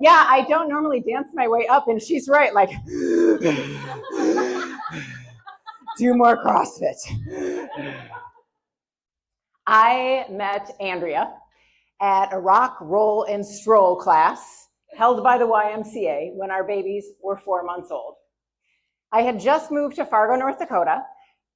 Yeah, I don't normally dance my way up, and she's right, like, do more CrossFit. I met Andrea at a rock, roll, and stroll class held by the YMCA when our babies were 4 months old. I had just moved to Fargo, North Dakota,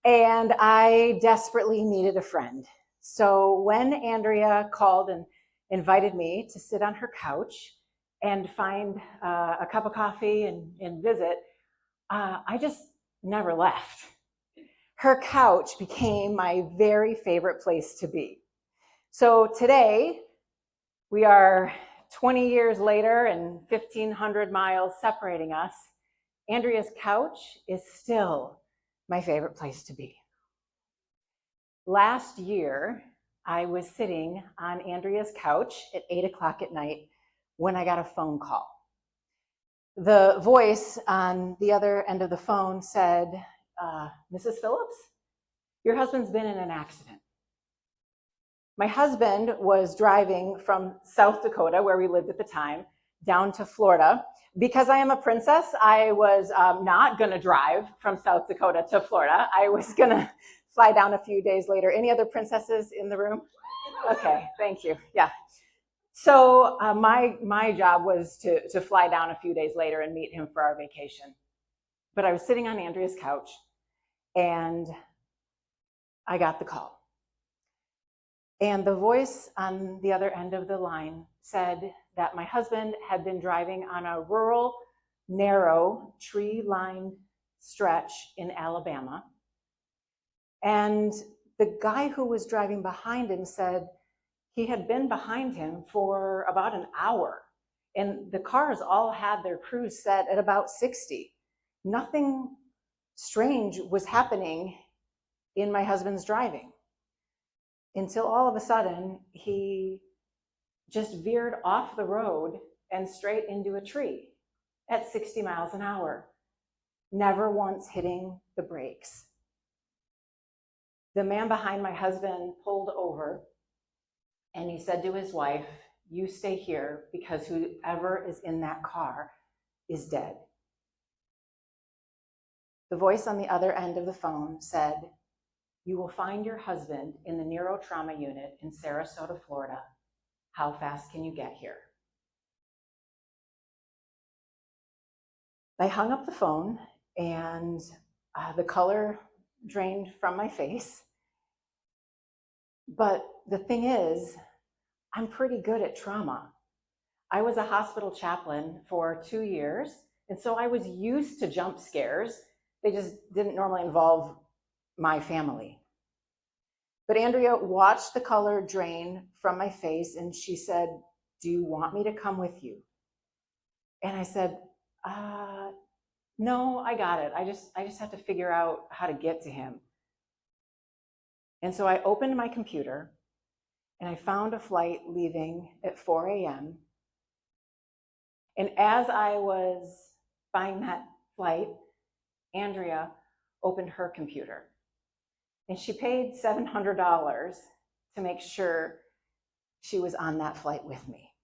and I desperately needed a friend. So when Andrea called and invited me to sit on her couch and find a cup of coffee and visit, I just never left. Her couch became my very favorite place to be. So today, we are 20 years later and 1,500 miles separating us. Andrea's couch is still my favorite place to be. Last year, I was sitting on Andrea's couch at 8 o'clock at night when I got a phone call. The voice on the other end of the phone said, Mrs. Phillips, your husband's been in an accident. My husband was driving from South Dakota, where we lived at the time, down to Florida. Because I am a princess, I was not going to drive from South Dakota to Florida. I was going to fly down a few days later. Any other princesses in the room? Okay, thank you. Yeah. So my job was to fly down a few days later and meet him for our vacation. But I was sitting on Andrea's couch, and I got the call. And the voice on the other end of the line said that my husband had been driving on a rural, narrow, tree-lined stretch in Alabama. And the guy who was driving behind him said he had been behind him for about an hour. And the cars all had their cruise set at about 60. Nothing strange was happening in my husband's driving, until all of a sudden he just veered off the road and straight into a tree at 60 miles an hour, never once hitting the brakes. The man behind my husband pulled over, and he said to his wife, "You stay here because whoever is in that car is dead." The voice on the other end of the phone said, "You will find your husband in the neurotrauma unit in Sarasota, Florida. How fast can you get here?" I hung up the phone, and the color drained from my face. But the thing is, I'm pretty good at trauma. I was a hospital chaplain for 2 years, and so I was used to jump scares. They just didn't normally involve my family. But Andrea watched the color drain from my face, and she said, "Do you want me to come with you?" And I said, "No, I got it. I just have to figure out how to get to him." And so I opened my computer, and I found a flight leaving at 4 a.m. And as I was buying that flight, Andrea opened her computer. And she paid $700 to make sure she was on that flight with me.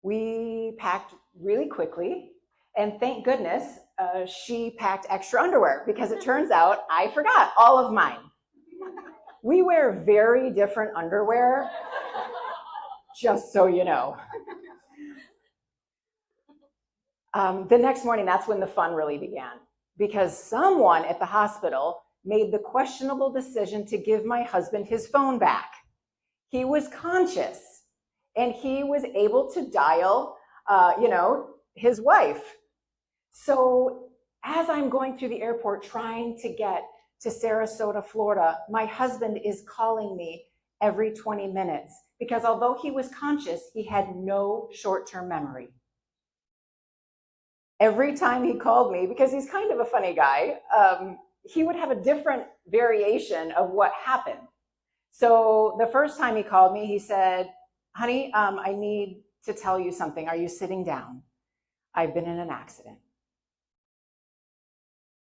We packed really quickly, and thank goodness she packed extra underwear, because it turns out I forgot all of mine. We wear very different underwear, just so you know. The next morning, that's when the fun really began, because someone at the hospital made the questionable decision to give my husband his phone back. He was conscious, and he was able to dial, his wife. So as I'm going through the airport trying to get to Sarasota, Florida, my husband is calling me every 20 minutes, because although he was conscious, he had no short-term memory. Every time he called me, because he's kind of a funny guy, he would have a different variation of what happened. So the first time he called me, he said, "Honey, I need to tell you something. Are you sitting down? I've been in an accident."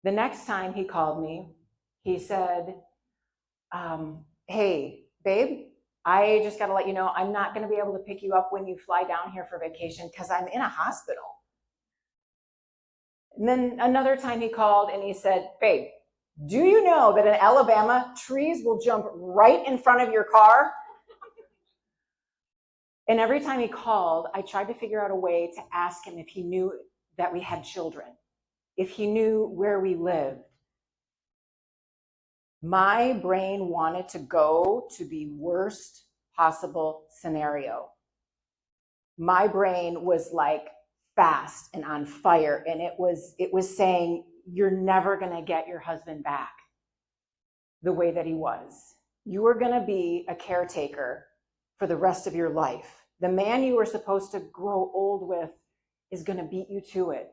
The next time he called me, he said, "Hey, babe, I just got to let you know, I'm not going to be able to pick you up when you fly down here for vacation because I'm in a hospital. And then another time he called and he said, babe, do you know that in Alabama, trees will jump right in front of your car? And every time he called, I tried to figure out a way to ask him if he knew that we had children, if he knew where we lived. My brain wanted to go to the worst possible scenario. My brain was like fast and on fire, and it was saying, you're never going to get your husband back the way that he was. You are going to be a caretaker for the rest of your life. The man you were supposed to grow old with is going to beat you to it.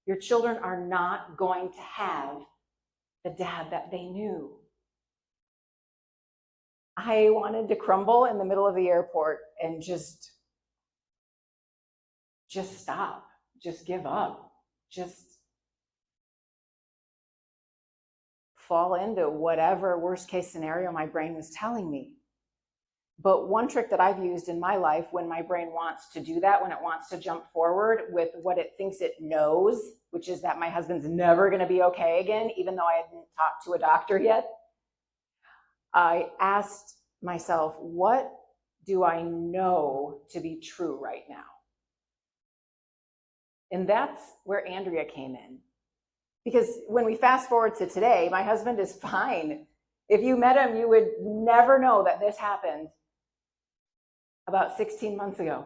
Your children are not going to have the dad that they knew. I wanted to crumble in the middle of the airport and just stop, just give up, just fall into whatever worst case scenario my brain was telling me. But one trick that I've used in my life when my brain wants to do that, when it wants to jump forward with what it thinks it knows, which is that my husband's never going to be okay again, even though I hadn't talked to a doctor yet, I asked myself, what do I know to be true right now? And that's where Andrea came in. Because when we fast forward to today, my husband is fine. If you met him, you would never know that this happened about 16 months ago.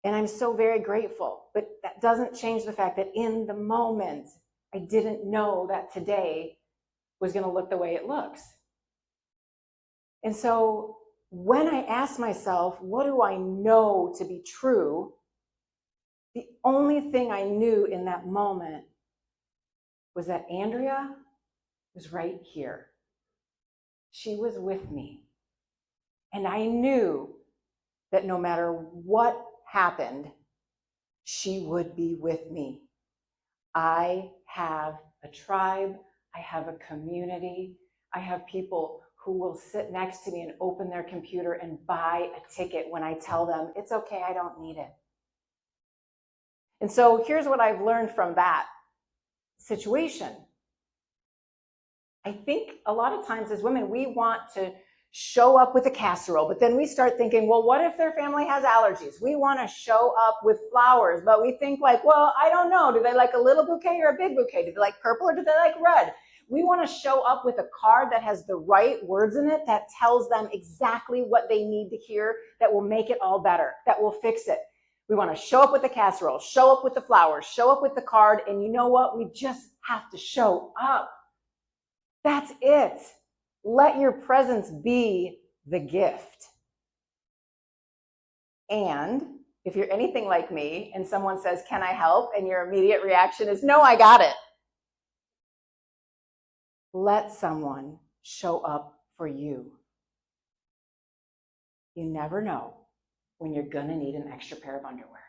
And I'm so very grateful. But that doesn't change the fact that in the moment, I didn't know that today was going to look the way it looks. And so when I asked myself, what do I know to be true? The only thing I knew in that moment was that Andrea was right here. She was with me. And I knew that no matter what happened, she would be with me. I have a tribe. I have a community. I have people who will sit next to me and open their computer and buy a ticket when I tell them, it's okay, I don't need it. And so here's what I've learned from that situation. I think a lot of times as women, we want to show up with a casserole, but then we start thinking, well, what if their family has allergies? We want to show up with flowers, but we think like, well, I don't know. Do they like a little bouquet or a big bouquet? Do they like purple or do they like red? We want to show up with a card that has the right words in it that tells them exactly what they need to hear, that will make it all better, that will fix it. We want to show up with the casserole, show up with the flowers, show up with the card, and you know what? We just have to show up. That's it. Let your presence be the gift. And if you're anything like me and someone says, can I help? And your immediate reaction is, no, I got it. Let someone show up for you. You never know when you're going to need an extra pair of underwear.